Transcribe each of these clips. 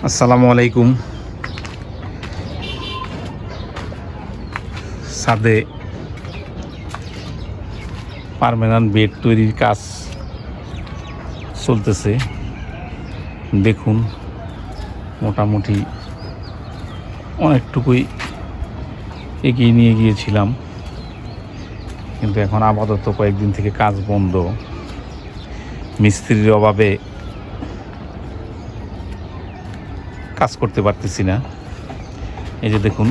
আসসালামু আলাইকুম। ছাদে পার্মানেন্ট বেড তৈরির কাজ চলতেছে। দেখুন, মোটামুটি অনেকটুকুই এগিয়ে নিয়ে গিয়েছিলাম, কিন্তু এখন আপাতত কয়েকদিন থেকে কাজ বন্ধ। মিস্ত্রির অভাবে কাজ করতে পারতেছি না। এই যে দেখুন,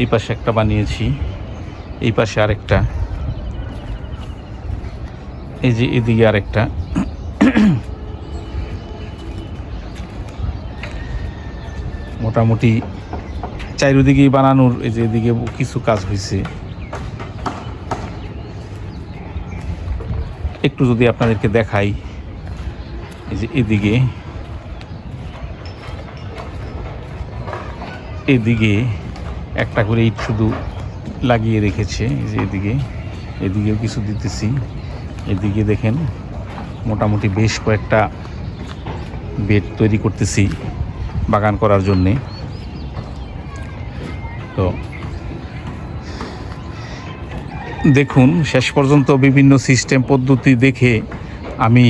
এই পাশে একটা বানিয়েছি, এই পাশে আরেকটা, এই যে এদিকে আরেকটা। মোটামুটি চারিদিকেই বানানোর, এই যে এদিকে কিছু কাজ হয়েছে। একটু যদি আপনাদেরকে দেখাই, এই যে এদিকে একটা করে ইট শুধু লাগিয়ে রেখেছে। এই যে এদিকেও কিছু দিতেছি। এদিকে দেখেন, মোটামুটি বেশ কয়েকটা বেড তৈরি করতেছি বাগান করার জন্যে। তো দেখুন, শেষ পর্যন্ত বিভিন্ন সিস্টেম পদ্ধতি দেখে আমি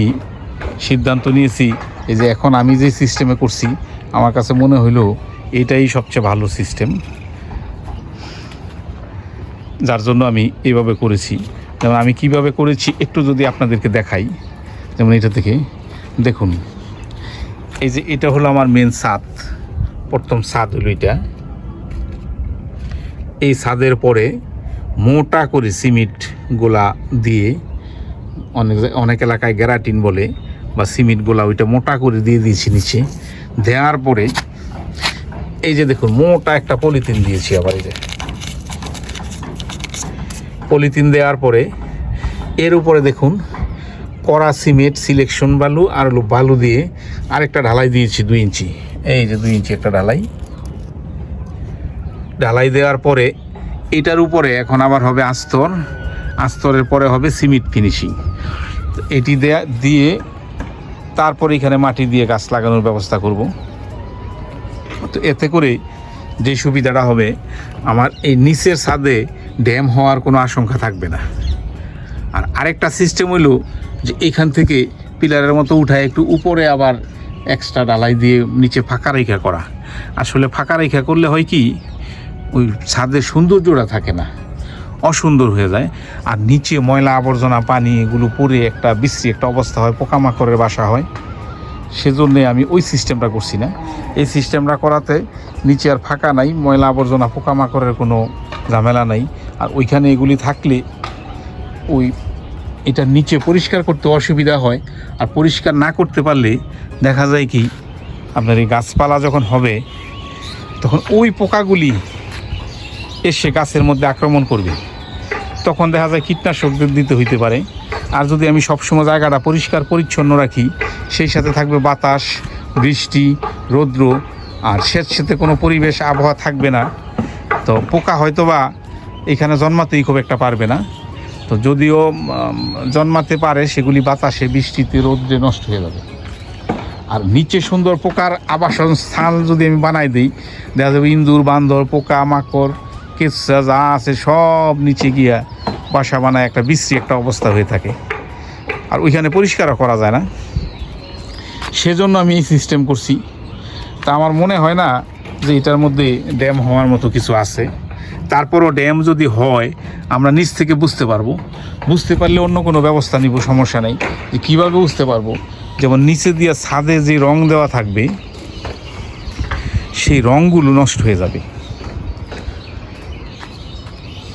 সিদ্ধান্ত নিয়েছি, এই যে এখন আমি যে সিস্টেমে করছি, আমার কাছে মনে হইল এটাই সবচেয়ে ভালো সিস্টেম, যার জন্য আমি এইভাবে করেছি। যেমন আমি কিভাবে করেছি একটু যদি আপনাদেরকে দেখাই, যেমন এটা থেকে দেখুন, এই যে এটা হলো আমার মেন ছাদ, প্রথম ছাদ হলো এটা। এই ছাদের পরে মোটা করে সিমেন্ট গোলা দিয়ে, অনেক এলাকায় গ্যারাটিন বলে বা সিমেন্ট গোলা, ওইটা মোটা করে দিয়ে দিয়েছি নিচে। দেওয়ার পরে এই যে দেখুন, মোটা একটা পলিথিন দিয়েছি। আবার এই যে পলিথিন দেওয়ার পরে এর উপরে দেখুন কড়া সিমেন্ট, সিলেকশন বালু আর বালু দিয়ে আরেকটা ঢালাই দিয়েছি 2 ইঞ্চি। এই যে 2 ইঞ্চি একটা ঢালাই দেওয়ার পরে এটার উপরে এখন আবার হবে আস্তরের পরে হবে সিমেন্ট ফিনিশিং। এটি দিয়ে তারপরে এখানে মাটি দিয়ে গাছ লাগানোর ব্যবস্থা করব। তো এতে করে যে সুবিধাটা হবে, আমার এই নিচের ছাদে ড্যাম হওয়ার কোনো আশঙ্কা থাকবে না। আর আরেকটা সিস্টেম হইল যে এখান থেকে পিলারের মতো উঠায় একটু উপরে আবার এক্সট্রা ঢালাই দিয়ে নিচে ফাঁকা রেখা করা। আসলে ফাঁকা রেখা করলে হয় কি, ওই ছাদের সৌন্দর্যটা থাকে না, অসুন্দর হয়ে যায়। আর নিচে ময়লা আবর্জনা পানি এগুলো পরে একটা বিশ্রী একটা অবস্থা হয়, পোকামাকড়ের বাসা হয়। সেজন্যে আমি ওই সিস্টেমটা করছি না। এই সিস্টেমটা করাতে নিচে আর ফাঁকা নাই, ময়লা আবর্জনা পোকামাকড়ের কোনো ঝামেলা নাই। আর ওইখানে এগুলি থাকলে ওই এটা নিচে পরিষ্কার করতে অসুবিধা হয়। আর পরিষ্কার না করতে পারলে দেখা যায় কি, আপনার এই গাছপালা যখন হবে তখন ওই পোকাগুলি এসে গাছের মধ্যে আক্রমণ করবে, তখন দেখা যায় কীটনাশক দিতে হইতে পারে। আর যদি আমি সবসময় জায়গাটা পরিষ্কার পরিচ্ছন্ন রাখি, সেই সাথে থাকবে বাতাস, বৃষ্টি, রৌদ্র, আর স্যাঁতস্যাঁতে কোনো পরিবেশ আবহাওয়া থাকবে না, তো পোকা হয়তো বা এখানে জন্মাতেই খুব একটা পারবে না। তো যদিও জন্মাতে পারে, সেগুলি বাতাসে, বৃষ্টিতে, রৌদ্রে নষ্ট হয়ে যাবে। আর নিচে সুন্দর পোকার আবাসন স্থান যদি আমি বানাই দিই, দেখা যাবে ইঁদুর, বান্দর, পোকা মাকড়, কেঁচা যা আছে সব নিচে গিয়া বাসা বানায় একটা বিশ্রী একটা অবস্থা হয়ে থাকে। আর ওইখানে পরিষ্কারও করা যায় না। সেজন্য আমি এই সিস্টেম করছি। তা আমার মনে হয় না যে এটার মধ্যে ড্যাম হওয়ার মতো কিছু আছে। তারপরও ড্যাম যদি হয়, আমরা নিচ থেকে বুঝতে পারবো। বুঝতে পারলে অন্য কোনো ব্যবস্থা নিব, সমস্যা নেই। যে কীভাবে বুঝতে পারবো, যেমন নিচে দিয়ে ছাদে যে রং দেওয়া থাকবে, সেই রঙগুলো নষ্ট হয়ে যাবে,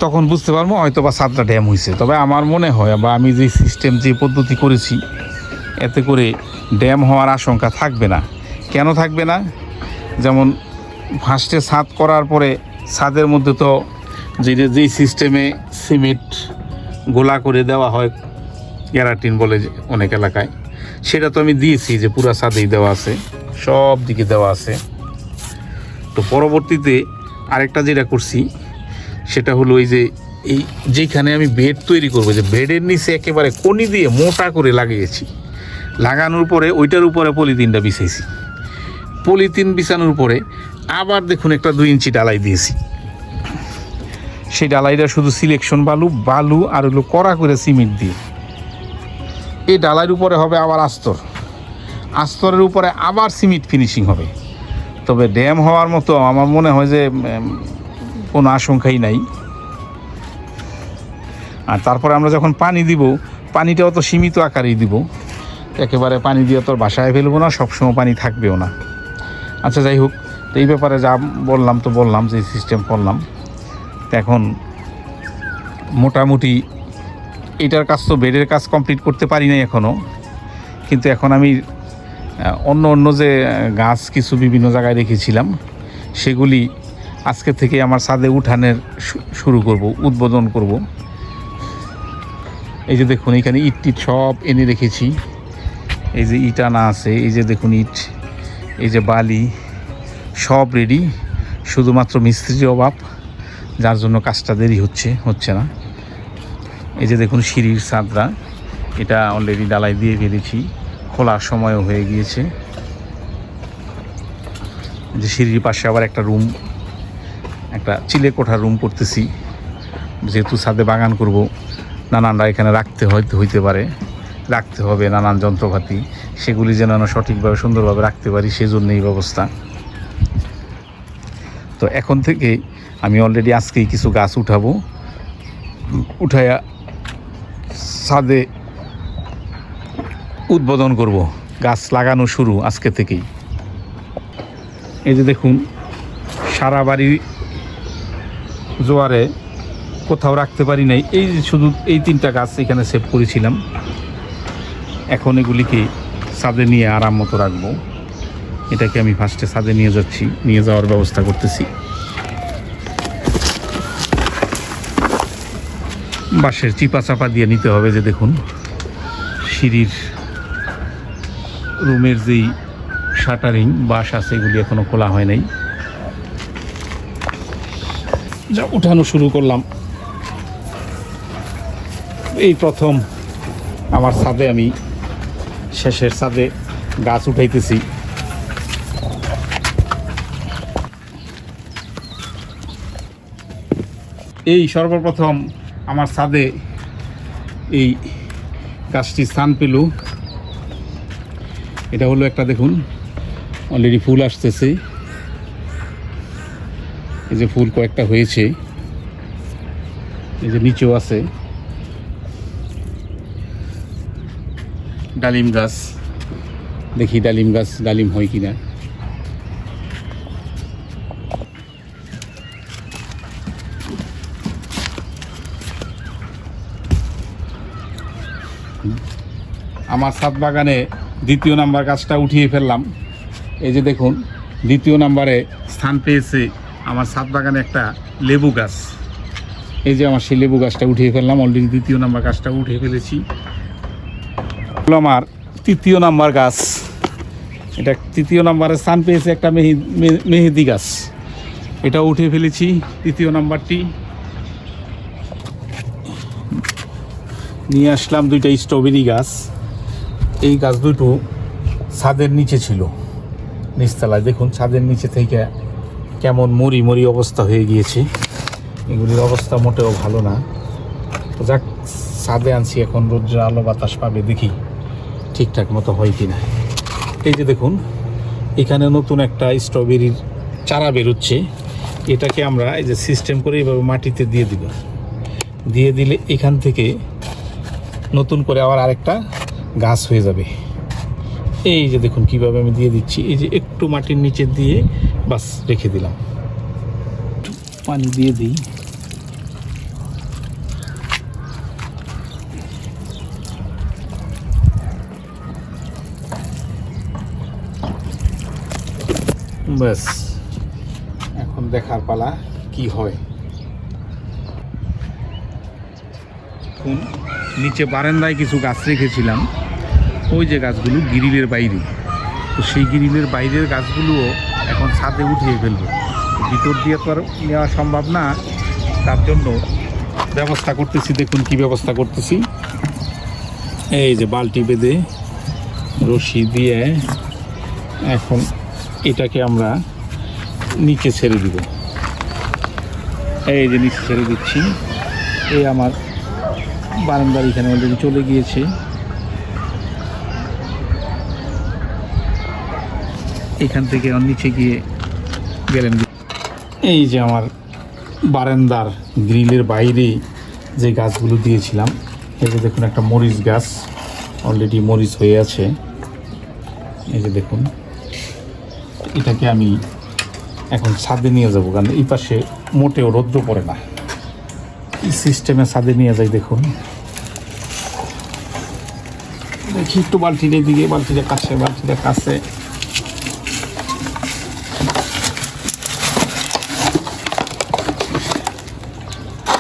তখন বুঝতে পারবো হয়তো বা ছাদটা ড্যাম হয়েছে। তবে আমার মনে হয়, বা আমি যে সিস্টেম, যে পদ্ধতি করেছি, এতে করে ড্যাম হওয়ার আশঙ্কা থাকবে না। কেন থাকবে না? যেমন ফার্স্টে ছাদ করার পরে ছাদের মধ্যে তো যেই সিস্টেমে সিমেন্ট গোলা করে দেওয়া হয়, গ্যারাটিন বলে অনেক এলাকায়, সেটা তো আমি দিয়েছি, যে পুরা ছাদেই দেওয়া আছে, সব দিকে দেওয়া আছে। তো পরবর্তীতে আরেকটা যেটা করছি, সেটা হলো এই যেখানে আমি বেড তৈরি করবো, যে বেডের নিচে একেবারে কনি দিয়ে মোটা করে লাগিয়েছি। লাগানোর পরে ওইটার উপরে পলিথিনটা বিছাইছি। পলিথিন বিছানোর উপরে আবার দেখুন একটা 2 ইঞ্চি ডালাই দিয়েছি। সেই ডালাইটা শুধু সিলেকশন বালু আর হলো কড়া করে সিমেন্ট দিয়ে, এই ডালাইয়ের উপরে হবে আবার আস্তরের উপরে আবার সিমেন্ট ফিনিশিং হবে। তবে ড্যাম হওয়ার মতো আমার মনে হয় যে কোনো আশঙ্কাই নাই। আর তারপরে আমরা যখন পানি দিব, পানিটাও তো সীমিত আকারেই দিব, একেবারে পানি দিয়ে তো বাসায় ফেলবো না, সবসময় পানি থাকবেও না। আচ্ছা যাই হোক, তো এই ব্যাপারে যা বললাম যে সিস্টেম করলাম। তো এখন মোটামুটি এটার কাজ তো বেডের কাজ কমপ্লিট করতে পারি নাই এখনও, কিন্তু এখন আমি অন্য যে গাছ কিছু বিভিন্ন জায়গায় রেখেছিলাম সেগুলি আজকে থেকে আমার ছাদে উঠানের শুরু করব, উদ্বোধন করব। এই যে দেখুন এখানে ইট সব এনে রেখেছি, এই যে ইট আনা আছে, এই যে দেখুন ইট, এই যে বালি সব রেডি, শুধুমাত্র মিস্ত্রির অভাব, যার জন্য কাজটা দেরি হচ্ছে না। এই যে দেখুন সিঁড়ির ছাদরা, এটা অলরেডি ডালাই দিয়ে ফেলেছি, খোলার সময়ও হয়ে গিয়েছে। যে সিঁড়ির পাশে আবার একটা রুম, একটা চিলে কোঠার রুম করতেছি, যেহেতু ছাদে বাগান করব, নানানরা এখানে হইতে পারে, রাখতে হবে নানান যন্ত্রপাতি, সেগুলি যেন সঠিকভাবে সুন্দরভাবে রাখতে পারি, সেজন্য এই ব্যবস্থা। তো এখন থেকে আমি অলরেডি আজকেই কিছু গাছ উঠাইয়া ছাদে উদ্বোধন করব, গাছ লাগানো শুরু আজকে থেকেই। এই যে দেখুন সারা বাড়ি জোয়ারে কোথাও রাখতে পারি নাই, এই যে শুধু এই 3টা গাছ এখানে সেভ করেছিলাম, এখন এগুলিকে ছাদে নিয়ে আরাম মতো রাখবো। এটাকে আমি ফার্স্টে ছাদে নিয়ে যাওয়ার ব্যবস্থা করতেছি। বাঁশের চিপা চাপা দিয়ে নিতে হবে। যে দেখুন সিঁড়ির রুমের যেই শাটারিং বাঁশ আছে এগুলি এখনো খোলা হয় নাই, যা উঠানো শুরু করলাম। এই প্রথম আমার ছাদে আমি শেষের ছাদে গাছ উঠাইতেছি। এই সর্বপ্রথম আমার ছাদে এই গাছটি স্থান পেল। এটা হলো একটা, দেখুন অলরেডি ফুল আসতেছে, এই যে ফুল কয়েকটা হয়েছে, এই যে নিচেও আছে। ডালিম গাছ, দেখি ডালিম হয় কিনা। আমার ছাদ বাগানে 2য় নাম্বার গাছটা উঠিয়ে ফেললাম। এই যে দেখুন 2য় নাম্বারে স্থান পেয়েছে আমার ছাদ বাগানে একটা লেবু গাছ। এই যে আমার সেই লেবু গাছটা উঠিয়ে ফেললাম, অলরেডি 2য় নাম্বার গাছটা উঠিয়ে ফেলেছি। আমার 3য় নাম্বার গাছ, এটা 3য় নাম্বারে স্থান পেয়েছে একটা মেহেদি গাছ, এটাও উঠিয়ে ফেলেছি 3য় নাম্বারটি। নিয়ে আসলাম 2টা স্ট্রবেরি গাছ। এই গাছ দুটো ছাদের নিচে ছিল, নিচতলায়, দেখুন ছাদের নিচে থেকে কেমন মরি অবস্থা হয়ে গিয়েছে, এগুলির অবস্থা মোটেও ভালো না। তো যাক, ছাদে আনছি, এখন রোদ্র আলো বাতাস পাবে, দেখি ঠিকঠাক মতো হয় কিনা। এই যে দেখুন এখানে নতুন একটা স্ট্রবেরির চারা বেরোচ্ছে, এটাকে আমরা এই যে সিস্টেম করে এইভাবে মাটিতে দিয়ে দিলে এখান থেকে নতুন করে আবার আরেকটা গাছ হয়ে যাবে। এই যে দেখুন কিভাবে আমি দিয়ে দিচ্ছি, এই যে একটু মাটির নিচে দিয়ে বাস রেখে দিলাম, পানি দিয়ে দিই। ব্যাস, এখন দেখার পালা কি হয়। নিচে বারান্দায় কিছু গাছ রেখেছিলাম, ওই যে গাছগুলো গ্রিলের বাইরে, তো সেই গ্রিলের বাইরের গাছগুলোও এখন ছাদে উঠিয়ে ফেলবো। ভিতর দিয়ে তো আর নেওয়া সম্ভব না, তার জন্য ব্যবস্থা করতেছি। দেখুন কি ব্যবস্থা করতেছি, এই যে বালতি বেঁধে রশি দিয়ে এখন এটাকে আমরা নিচে ছেড়ে দিব। এই যে নিচে ছেড়ে দিচ্ছি। এই আমার বারান্দার এখানে অলরেডি চলে গিয়েছে। এখান থেকে নিচে গিয়ে গেলেন। এই যে আমার বারান্দার গ্রিলের বাইরে যে গাছগুলো দিয়েছিলাম, এই যে দেখুন একটা মরিচ গাছ অলরেডি মরিচ হয়ে আছে। এই যে দেখুন, এটাকে আমি এখন ছাদে নিয়ে যাব, কারণ এই পাশে মোটেও রৌদ্র পড়ে না। এই সিস্টেমে ছাদে নিয়ে যাই। দেখুন, দেখি একটু বালতির দিকে, বালতিটা কাছে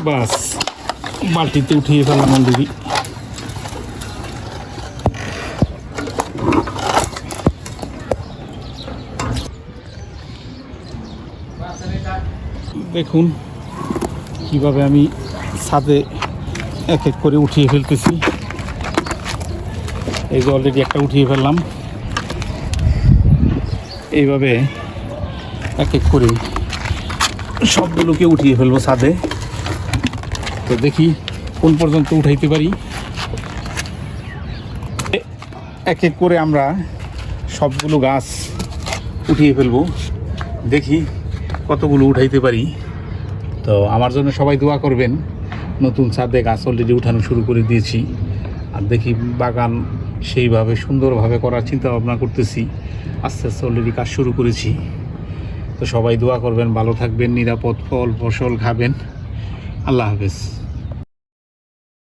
বাস বালতিতে উঠিয়ে ফেললাম অলরেডি। দেখুন কিভাবে আমি ছাদে এক এক করে উঠিয়ে ফেলতেছি। এই যে অলরেডি একটা উঠিয়ে ফেললাম। এইভাবে এক এক করে সবগুলোকে উঠিয়ে ফেলবো ছাদে। তো দেখি কোন পর্যন্ত উঠাইতে পারি। এক এক করে আমরা সবগুলো গাছ উঠিয়ে ফেলবো, দেখি কতগুলো উঠাইতে পারি। তো আমার জন্য সবাই দোয়া করবেন। নতুন ছাদে গাছ অলরেডি উঠানো শুরু করে দিয়েছি, আর দেখি বাগান সেইভাবে সুন্দরভাবে করার চিন্তা ভাবনা করতেছি। আস্তে আস্তে অলরেডি কাজ শুরু করেছি। তো সবাই দোয়া করবেন, ভালো থাকবেন, নিরাপদ ফল ফসল খাবেন। আল্লাহ হাফেজ।